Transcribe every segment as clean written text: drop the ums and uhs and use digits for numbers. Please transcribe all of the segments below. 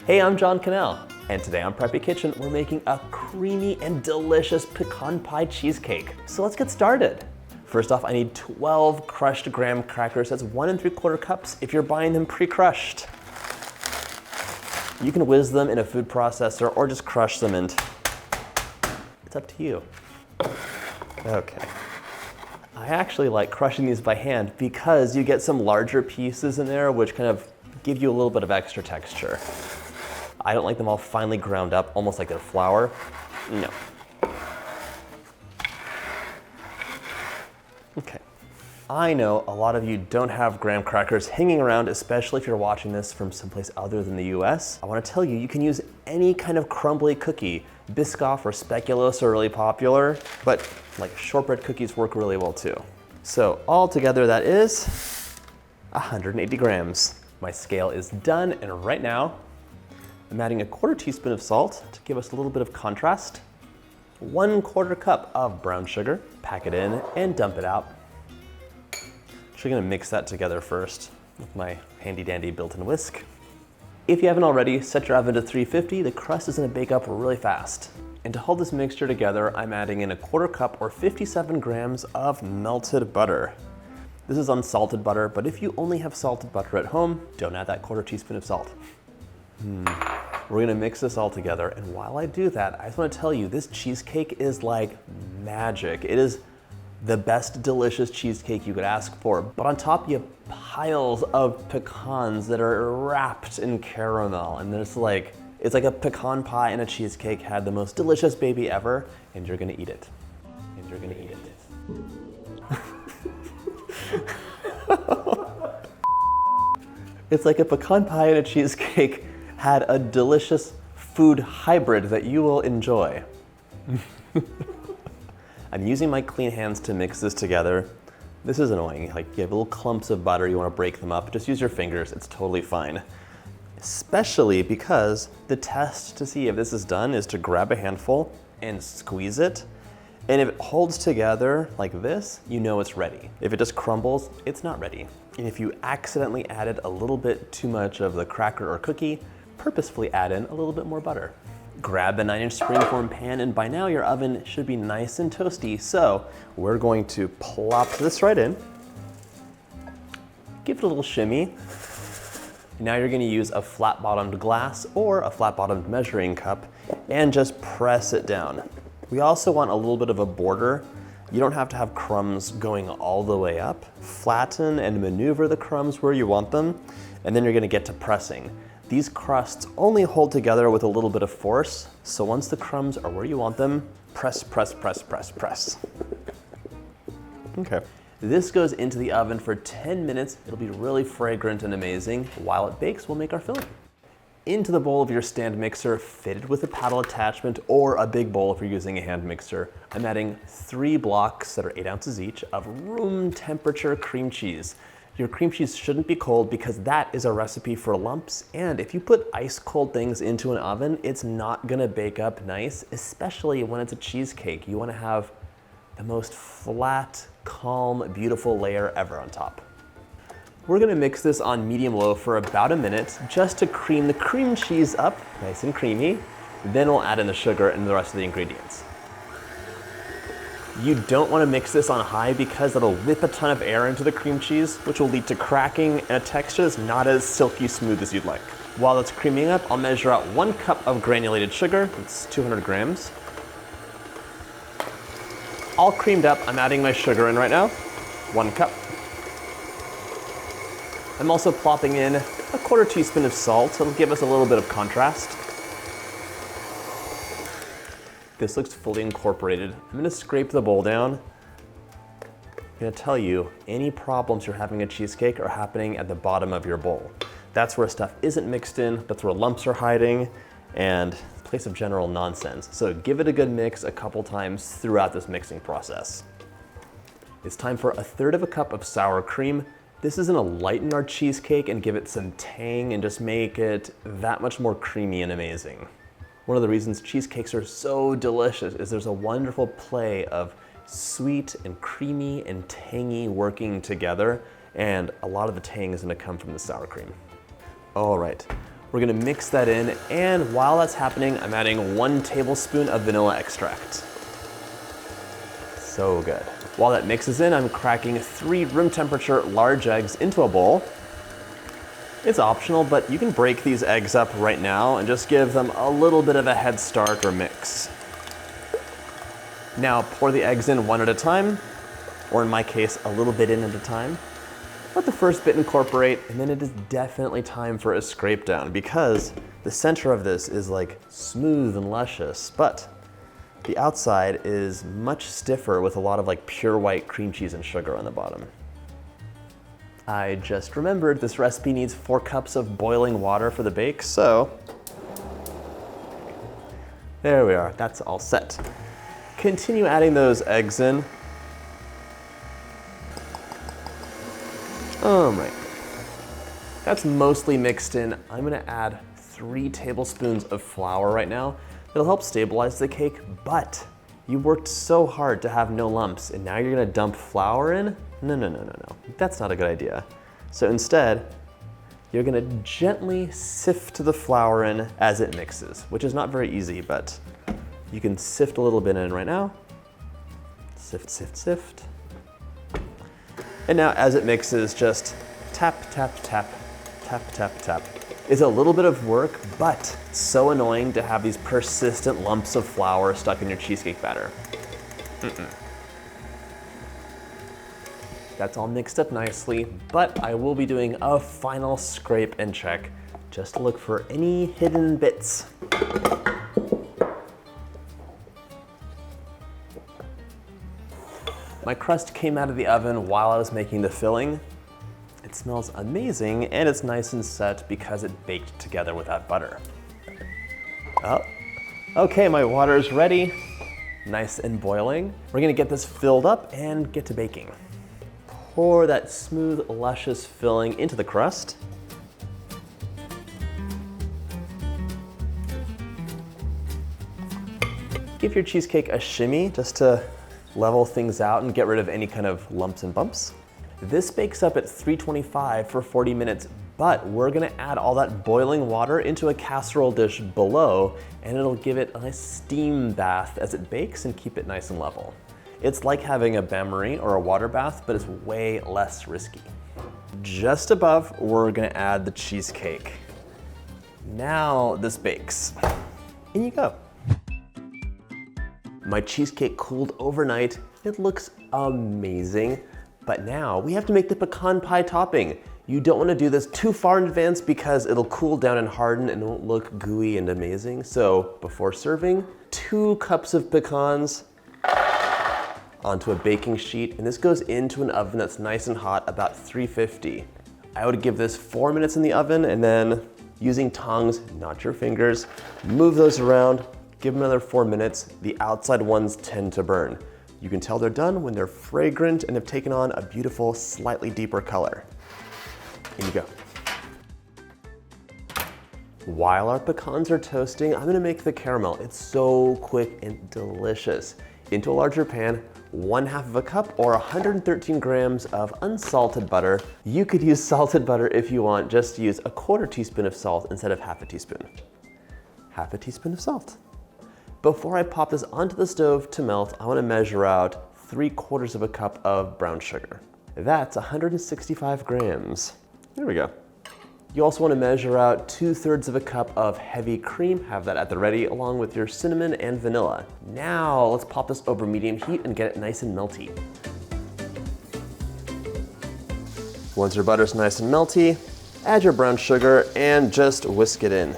Hey, I'm John Cannell, and today on Preppy Kitchen, we're making a creamy and delicious pecan pie cheesecake. So let's get started. First off, I need 12 crushed graham crackers. That's 1 3/4 cups if you're buying them pre-crushed. You can whiz them in a food processor or just crush them, and it's up to you. Okay. I actually like crushing these by hand because you get some larger pieces in there which kind of give you a little bit of extra texture. I don't like them all finely ground up, almost like they're flour. No. Okay. I know a lot of you don't have graham crackers hanging around, especially if you're watching this from someplace other than the US. I want to tell you, you can use any kind of crumbly cookie. Biscoff or speculoos are really popular, but like shortbread cookies work really well too. So all together that is 180 grams. My scale is done, and right now I'm adding a 1/4 teaspoon of salt to give us a little bit of contrast. 1/4 cup of brown sugar. Pack it in and dump it out. Actually gonna mix that together first with my handy dandy built-in whisk. If you haven't already, set your oven to 350. The crust is gonna bake up really fast. And to hold this mixture together, I'm adding in a 1/4 cup or 57 grams of melted butter. This is unsalted butter, but if you only have salted butter at home, don't add that 1/4 teaspoon of salt. We're gonna mix this all together, and while I do that, I just wanna tell you, this cheesecake is like magic. It is the best delicious cheesecake you could ask for, but on top you have piles of pecans that are wrapped in caramel, and it's like a pecan pie and a cheesecake had the most delicious baby ever, and you're gonna eat it. And you're gonna eat it. It's like a pecan pie and a cheesecake had a delicious food hybrid that you will enjoy. I'm using my clean hands to mix this together. This is annoying, like you have little clumps of butter, you wanna break them up, just use your fingers, it's totally fine. Especially because the test to see if this is done is to grab a handful and squeeze it. And if it holds together like this, you know it's ready. If it just crumbles, it's not ready. And if you accidentally added a little bit too much of the cracker or cookie, purposefully add in a little bit more butter. Grab a 9-inch springform pan, and by now your oven should be nice and toasty. So we're going to plop this right in. Give it a little shimmy. Now you're gonna use a flat-bottomed glass or a flat-bottomed measuring cup and just press it down. We also want a little bit of a border. You don't have to have crumbs going all the way up. Flatten and maneuver the crumbs where you want them, and then you're gonna get to pressing. These crusts only hold together with a little bit of force, so once the crumbs are where you want them, press, press, press, press, press. Okay. This goes into the oven for 10 minutes. It'll be really fragrant and amazing. While it bakes, we'll make our filling. Into the bowl of your stand mixer, fitted with a paddle attachment, or a big bowl if you're using a hand mixer, I'm adding 3 blocks that are 8 ounces each of room temperature cream cheese. Your cream cheese shouldn't be cold because that is a recipe for lumps, and if you put ice cold things into an oven, it's not gonna bake up nice, especially when it's a cheesecake. You wanna have the most flat, calm, beautiful layer ever on top. We're gonna mix this on medium-low for about a minute just to cream the cream cheese up nice and creamy. Then we'll add in the sugar and the rest of the ingredients. You don't wanna mix this on high because it'll whip a ton of air into the cream cheese, which will lead to cracking and a texture that's not as silky smooth as you'd like. While it's creaming up, I'll measure out 1 cup of granulated sugar. It's 200 grams. All creamed up, I'm adding my sugar in right now, 1 cup. I'm also plopping in a 1/4 teaspoon of salt. It'll give us a little bit of contrast. This looks fully incorporated. I'm gonna scrape the bowl down. I'm gonna tell you, any problems you're having a cheesecake are happening at the bottom of your bowl. That's where stuff isn't mixed in, that's where lumps are hiding, and a place of general nonsense. So give it a good mix a couple times throughout this mixing process. It's time for 1/3 cup of sour cream. This is gonna lighten our cheesecake and give it some tang and just make it that much more creamy and amazing. One of the reasons cheesecakes are so delicious is there's a wonderful play of sweet and creamy and tangy working together, and a lot of the tang is gonna come from the sour cream. All right, We're gonna mix that in, and while that's happening, I'm adding 1 tablespoon of vanilla extract. So good. While that mixes in, I'm cracking 3 room temperature large eggs into a bowl. It's optional, but you can break these eggs up right now and just give them a little bit of a head start or mix. Now pour the eggs in one at a time, or in my case, a little bit in at a time. Let the first bit incorporate, and then it is definitely time for a scrape down because the center of this is like smooth and luscious, but the outside is much stiffer with a lot of like pure white cream cheese and sugar on the bottom. I just remembered this recipe needs 4 cups of boiling water for the bake, so there we are, that's all set. Continue adding those eggs in. All right, that's mostly mixed in. I'm gonna add 3 tablespoons of flour right now. It'll help stabilize the cake, but you worked so hard to have no lumps, and now you're gonna dump flour in? No. That's not a good idea. So instead, you're gonna gently sift the flour in as it mixes, which is not very easy, but you can sift a little bit in right now. Sift, sift, sift. And now as it mixes, just tap, tap, tap, tap, tap, tap. It's a little bit of work, but so annoying to have these persistent lumps of flour stuck in your cheesecake batter. That's all mixed up nicely, but I will be doing a final scrape and check just to look for any hidden bits. My crust came out of the oven while I was making the filling. It smells amazing, and it's nice and set because it baked together with that butter. Oh, okay, my water is ready. Nice and boiling. We're gonna get this filled up and get to baking. Pour that smooth, luscious filling into the crust. Give your cheesecake a shimmy just to level things out and get rid of any kind of lumps and bumps. This bakes up at 325 for 40 minutes, but we're gonna add all that boiling water into a casserole dish below, and it'll give it a nice steam bath as it bakes and keep it nice and level. It's like having a bain-marie or a water bath, but it's way less risky. Just above, we're gonna add the cheesecake. Now this bakes. In you go. My cheesecake cooled overnight. It looks amazing. But now we have to make the pecan pie topping. You don't want to do this too far in advance because it'll cool down and harden and it won't look gooey and amazing. So before serving, 2 cups of pecans onto a baking sheet, and this goes into an oven that's nice and hot, about 350. I would give this 4 minutes in the oven, and then using tongs, not your fingers, move those around, give them another 4 minutes. The outside ones tend to burn. You can tell they're done when they're fragrant and have taken on a beautiful, slightly deeper color. In you go. While our pecans are toasting, I'm gonna make the caramel. It's so quick and delicious. Into a larger pan, 1/2 cup or 113 grams of unsalted butter. You could use salted butter if you want, just use a 1/4 teaspoon of salt instead of 1/2 teaspoon. 1/2 teaspoon of salt. Before I pop this onto the stove to melt, I wanna measure out 3/4 cup of brown sugar. That's 165 grams. There we go. You also wanna measure out 2/3 cup of heavy cream, have that at the ready, along with your cinnamon and vanilla. Now, let's pop this over medium heat and get it nice and melty. Once your butter's nice and melty, add your brown sugar and just whisk it in.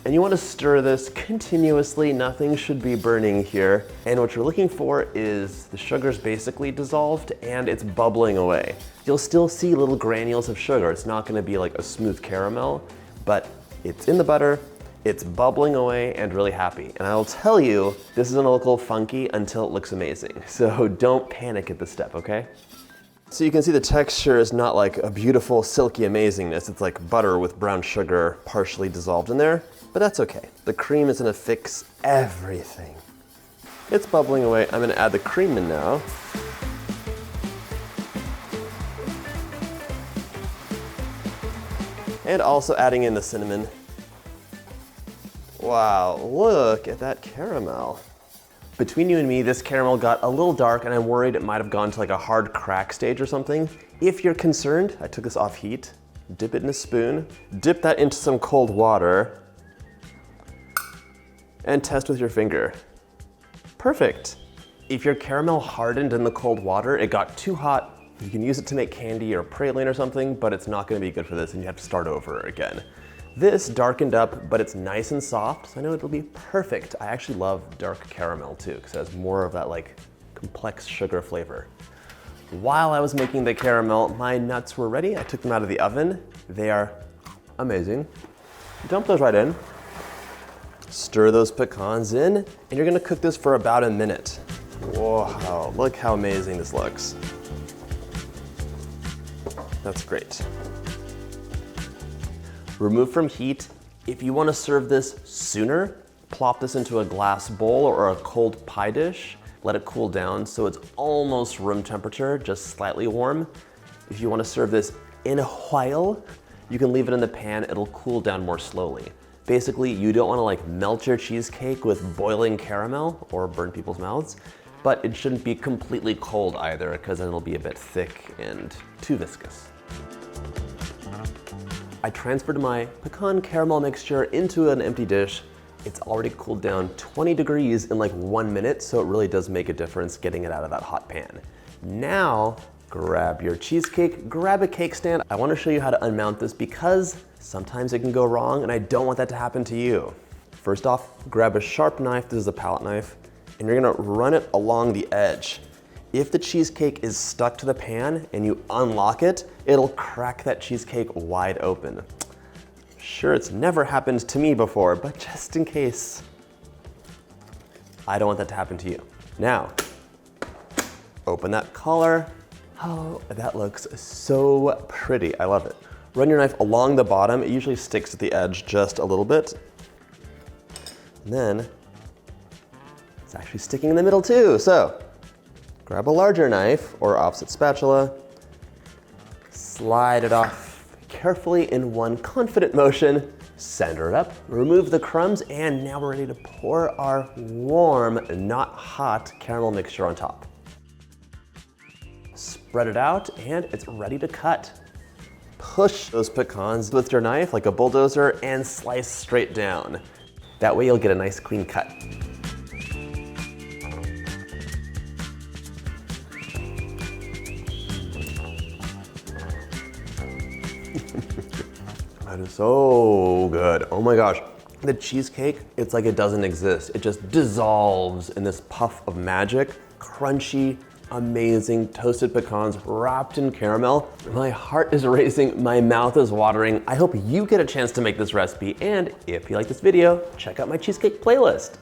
And you want to stir this continuously, nothing should be burning here. And what you're looking for is the sugar's basically dissolved and it's bubbling away. You'll still see little granules of sugar. It's not going to be like a smooth caramel, but it's in the butter, it's bubbling away and really happy. And I'll tell you, this is gonna look a little funky until it looks amazing. So don't panic at this step, okay? So you can see the texture is not like a beautiful silky amazingness. It's like butter with brown sugar partially dissolved in there, but that's okay. The cream is gonna fix everything. It's bubbling away. I'm gonna add the cream in now. And also adding in the cinnamon. Wow, look at that caramel. Between you and me, this caramel got a little dark and I'm worried it might have gone to like a hard crack stage or something. If you're concerned, I took this off heat, dip it in a spoon, dip that into some cold water, and test with your finger. Perfect. If your caramel hardened in the cold water, it got too hot, you can use it to make candy or praline or something, but it's not gonna be good for this and you have to start over again. This darkened up, but it's nice and soft, so I know it'll be perfect. I actually love dark caramel too, because it has more of that like complex sugar flavor. While I was making the caramel, my nuts were ready. I took them out of the oven. They are amazing. Dump those right in. Stir those pecans in, and you're gonna cook this for about a minute. Wow, look how amazing this looks. That's great. Remove from heat. If you want to serve this sooner, plop this into a glass bowl or a cold pie dish. Let it cool down so it's almost room temperature, just slightly warm. If you want to serve this in a while, you can leave it in the pan. It'll cool down more slowly. Basically, you don't want to like melt your cheesecake with boiling caramel or burn people's mouths, but it shouldn't be completely cold either, because then it'll be a bit thick and too viscous. I transferred my pecan caramel mixture into an empty dish. It's already cooled down 20 degrees in like 1 minute, so it really does make a difference getting it out of that hot pan. Now, grab your cheesecake, grab a cake stand. I want to show you how to unmount this because sometimes it can go wrong and I don't want that to happen to you. First off, grab a sharp knife, this is a palette knife, and you're gonna run it along the edge. If the cheesecake is stuck to the pan and you unlock it, it'll crack that cheesecake wide open. Sure, it's never happened to me before, but just in case, I don't want that to happen to you. Now, open that collar. Oh, that looks so pretty. I love it. Run your knife along the bottom. It usually sticks at the edge just a little bit. And then it's actually sticking in the middle too. So grab a larger knife or opposite spatula, slide it off carefully in one confident motion, center it up, remove the crumbs, and now we're ready to pour our warm, not hot caramel mixture on top. Spread it out and it's ready to cut. Push those pecans with your knife like a bulldozer and slice straight down. That way you'll get a nice clean cut. That is so good. Oh my gosh. The cheesecake, it's like it doesn't exist. It just dissolves in this puff of magic, crunchy, amazing toasted pecans wrapped in caramel. My heart is racing, my mouth is watering. I hope you get a chance to make this recipe, and if you like this video, check out my cheesecake playlist.